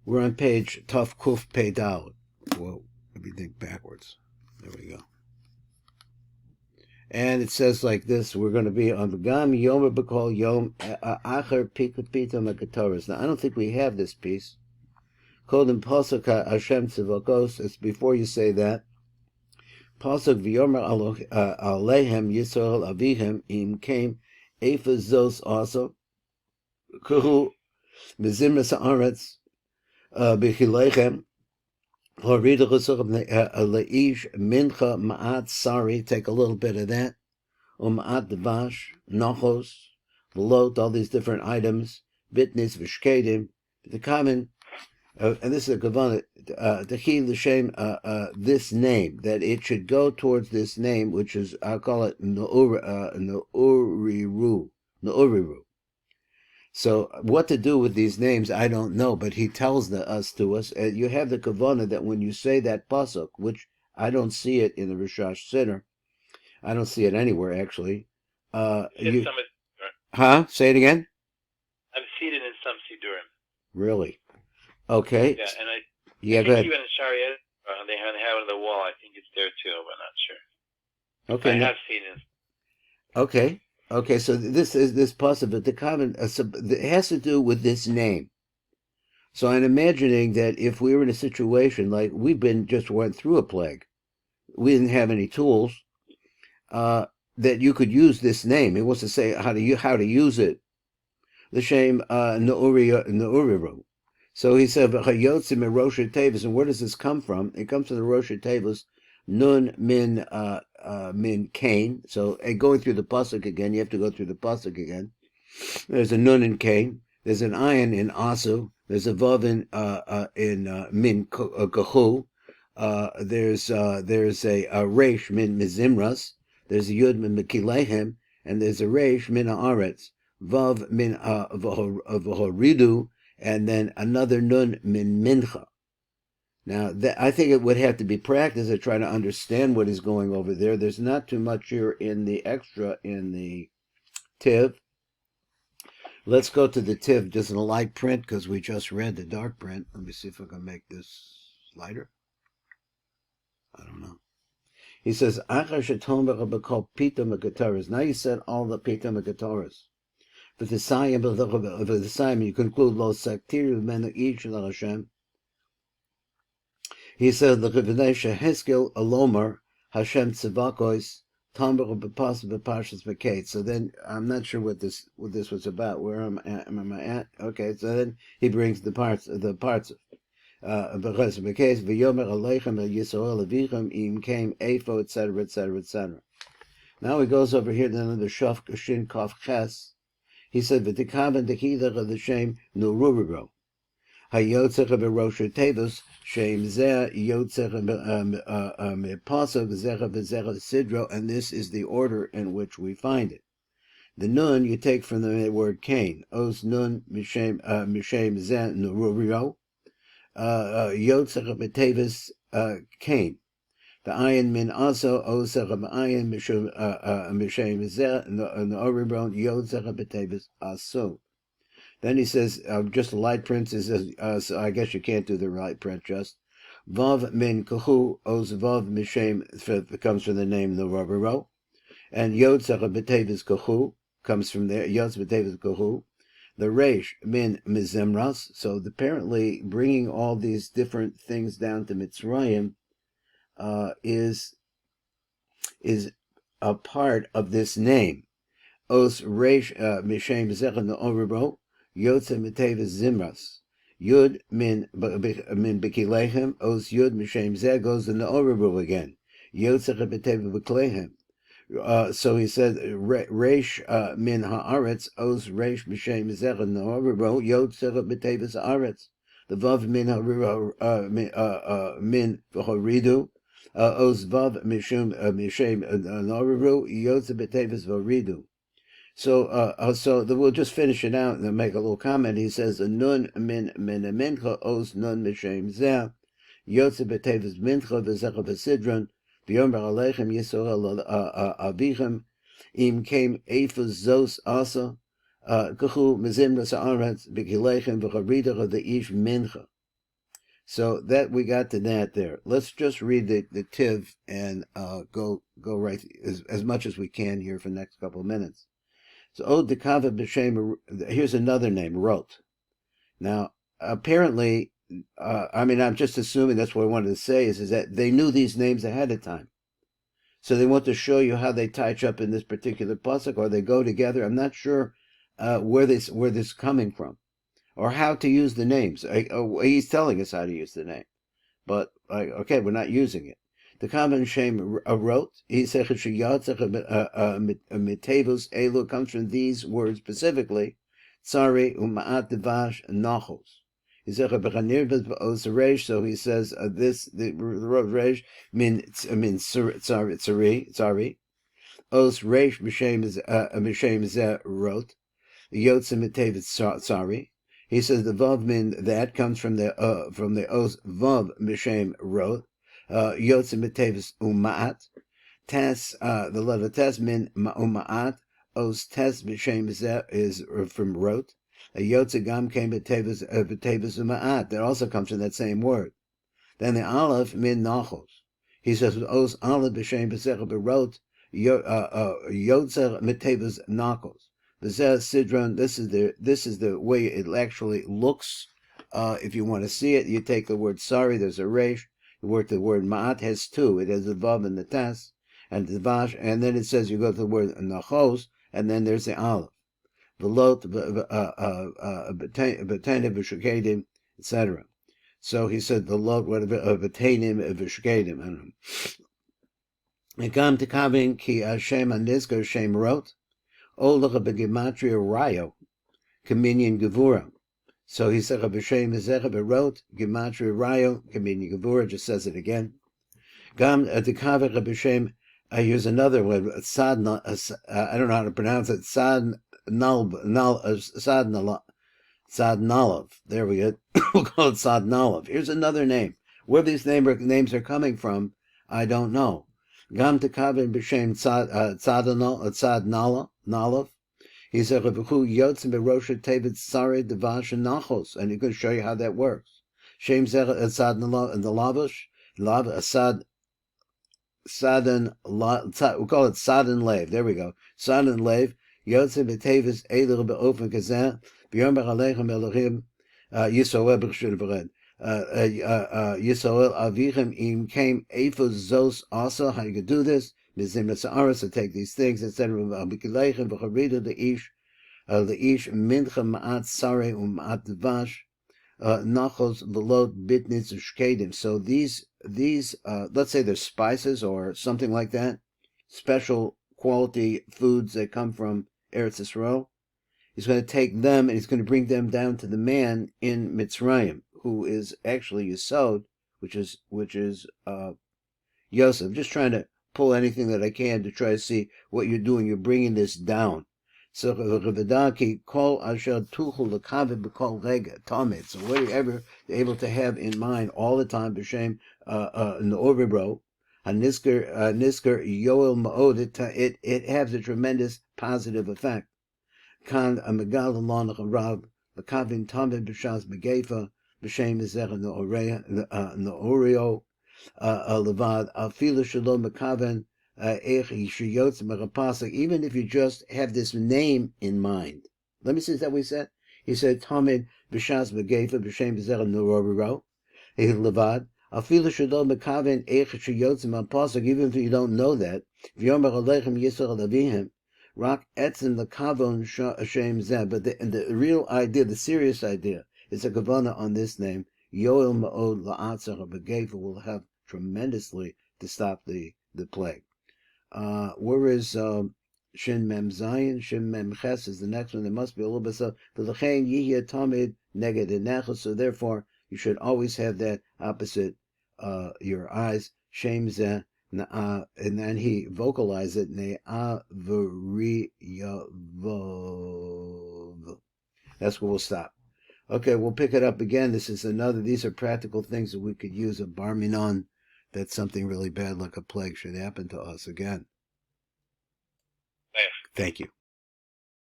We're on page Tuf Kuf Pei Dalet. Whoa, everything backwards. There we go. And it says like this, we're going to be on the Gam Yom B'Kol Yom Acher Pika Pita Makatoris. Now, I don't think we have this piece. Called in Pasuk Hashem Tzivokos. It's before you say that. Pasuk V'yomer Alehem Yisrael Avihem Im Came Ephah Zos also. Kuhu Mizimras Haaretz B'Chilechem. Leish mincha ma'at sari, take a little bit of that. Ma'at devash, nachos, velot, all these different items. Bitnis v'shkedim, the common, and this is a kavanah, techi l'shem, this name, that it should go towards this name, which is, I'll call it Ne'uriru. So what to do with these names, I don't know, but he tells us. You have the kavanah that when you say that pasuk, which I don't see it in the Rishash Siddur, I don't see it anywhere actually. Say it again. I've seen it in some Siddurim. Really? Okay. Yeah, and I go ahead. Even in Shariah, they have it on the wall. I think it's there too, but I'm not sure. Okay. I have seen it. Okay. Okay, so this is this possible. The common it has to do with this name. So I'm imagining that if we were in a situation like just went through a plague, we didn't have any tools, that you could use this name. It wants to say how to use it. The shame Ne'uriru. So he said Chayotzim Rosh Tevis, and where does this come from? It comes from the Rosh Tevis. Nun min Cain. So going through the pasuk again, you have to go through the pasuk again. There's a nun in Cain. There's an ayin in Asu. There's a vav in min Kahu. There's a resh min Mizimras. There's a yud min Mekilehem, and there's a resh min Haaretz. Vav min V'horidu, and then another nun min Mincha. Now, I think it would have to be practiced to try to understand what is going over there. There's not too much here in the extra in the Tiv. Let's go to the Tiv, just in a light print, because we just read the dark print. Let me see if I can make this lighter. I don't know. He says, now you said all the Pita Megataras. But the Sayim, you conclude, Lo Saktir, Menu Ish Hashem. He said, "The Revelation Heskel Alomar Hashem Tzivakos Tamber B'Pas B'Parshas V'Kate." So then I'm not sure what this was about. Where am I at? Okay, so then he brings the parts of B'Parshas V'Kate V'Yomer Aleichem El Yisrael Avichem Im Came Efo, etc., etc., etc. Now he goes over here to another Shaf Kashin Kaf Ches. He said, "V'Tikaven Dekidach of the Shem Nururiro." Hayotzech b'Rosh Tevis Shem Zeh Yotzech Pasuk Zecha V'Zecha Sidro, and this is the order in which we find it. The nun you take from the word Cain. Os nun Mishem Zeh Nururio Yotzech b'Tevis Cain. The ayin min also Osech b'Ayin Mishem Zeh Nururio Yotzech b'Tevis Aso. Then he says, just a light print. He says, so I guess you can't do the light print just. Vav min kahu, os vav mishem, comes from the name Ne'uriru. And yod tzara b'tevis kahu, comes from there, yod b'tevis kahu. The resh min mizemras, so apparently bringing all these different things down to Mitzrayim is a part of this name. Os resh mishem zecha Ne'uriru. Yotze Metevis Zimras. Yud min Bekilehem. Os Yud Mishem Zeh goes in the Ne'uriru again. Yotze Metevis Bekilehem. So he said, Reish min Haaretz. Os Reish Mishem Zeh Ne'uriru. Yotze Metevis Haaretz. The Vav min V'horidu. Os Vav Mishem Ne'uriru. Yotze Metevis V'horidu. So we'll just finish it out and then make a little comment. He says, "Nun min mincha os nun mishem zeh yotze b'tevis mincha v'zecha v'sidron v'yomer aleichem Yisrael avichem im came ephah zos asa kuchu mezimras haaretz b'kilechem v'charidach of the ish mincha." So that we got to that there. Let's just read the tiv and go right as much as we can here for the next couple of minutes. So Od Dekava B'Shem, here's another name, Rot. Now, apparently, I'm just assuming that's what I wanted to say is that they knew these names ahead of time. So they want to show you how they touch up in this particular pasuk, or they go together. I'm not sure where this is coming from, or how to use the names. He's telling us how to use the name, but okay, we're not using it. The common shame wrote. He said mitevus elu comes from these words specifically. Tsari umaat devash nachos. He said so he says this the word reish tsari. Os reish b'shem zeh wrote. Yotzim mitevus tsari. He says the vav min that comes from the os vav b'shem wrote. Yotzim mitevus umaat. Tes the letter tes min umaat. Os tes b'shem zeh is from wrote. A Yotze Gam came b'tevus umaat. That also comes from that same word. Then the Aleph min nachos. He says Os Aleph b'shem b'secha b'rot Yotze mitevus nachos. B'zeh Sidron. This is the way it actually looks. If you want to see it, you take the word sorry. There's a resh. The word ma'at has two. It has the vav and the tas and the vash, and then it says you go to the word nachos, and then there's the Aleph. Velot, b'tainim, v'shukedim, etc. So he said velot, b'tainim, v'shukedim. And come to Kavin ki Hashem anizgar Hashem wrote, Olacha b'gematria rayo, Kaminyan gevura. So he said Hashem zecha wrote gematria rayo, Kaminyan gevura. Just says it again. Gam to Kavin Hashem. Here's another one. I don't know how to pronounce it. Sadnalav. There we go. We'll call it Sadnalav. Here's another name. Where these names are coming from, I don't know. Gam tekavin b'shem Sadnalav. He said, "Revuchu yotzim berosha tevet sare devash nachos," and he's going to show you how that works. Shem zeh Sadnalav and the lavash, Sadan, we'll call it Sadan Lev. There we go. Sadan Lev. Yotzim b'tevis eiler be'ofen kazeh. B'yom b'chalechem Elohim Yisrael b'chshur v'red. Yisrael avichem im came efos zos also. How you could do this? Mizim l'sa'aras to take these things, etc. B'kilechem v'charidu le'ish mincha ma'at sare u'ma'at devash. Nachos velot bitnitz u'shkedim. So these let's say they're spices or something like that, special quality foods that come from Eretz Yisrael. He's going to take them and he's going to bring them down to the man in Mitzrayim, who is actually Yesod, which is Yosef. Just trying to pull anything that I can to try to see what you're doing. You're bringing this down. So kol asher tuchul l'kaveh b'kol rega tamid. So whatever you're able to have in mind all the time, b'shem ne'oribro, hanisker yoel ma'od. It has a tremendous positive effect. Kan amegal alon rav l'kavin tamid b'shas begefa b'shem zecha ne'oreo levad afilu shalom mekaven. Even if you just have this name in mind. Let me see, is that what he said? He said, Tamid b'shas b'gefa b'shem b'zera nororiro levad afilu shadol mekaven eich sheyotzim apasuk. Even if you don't know that, v'yomer alechem yisrael avihim rak etzim lekavon shem zeh. But the real idea, the serious idea, is a kavana on this name. Yoel ma'od la'atzach b'gefa will have tremendously to stop the plague. Where is Shin Mem Zayin? Shin Mem Ches is the next one. There must be a little bit of V'lechein Yihya Tamid Neged Nechos. So therefore, you should always have that opposite your eyes. Shem Zeh Na'a, and then he vocalized it Ne'a V'riyavov. That's where we'll stop. Okay, we'll pick it up again. These are practical things that we could use a bar minon. That something really bad like a plague should happen to us again. Thanks. Thank you.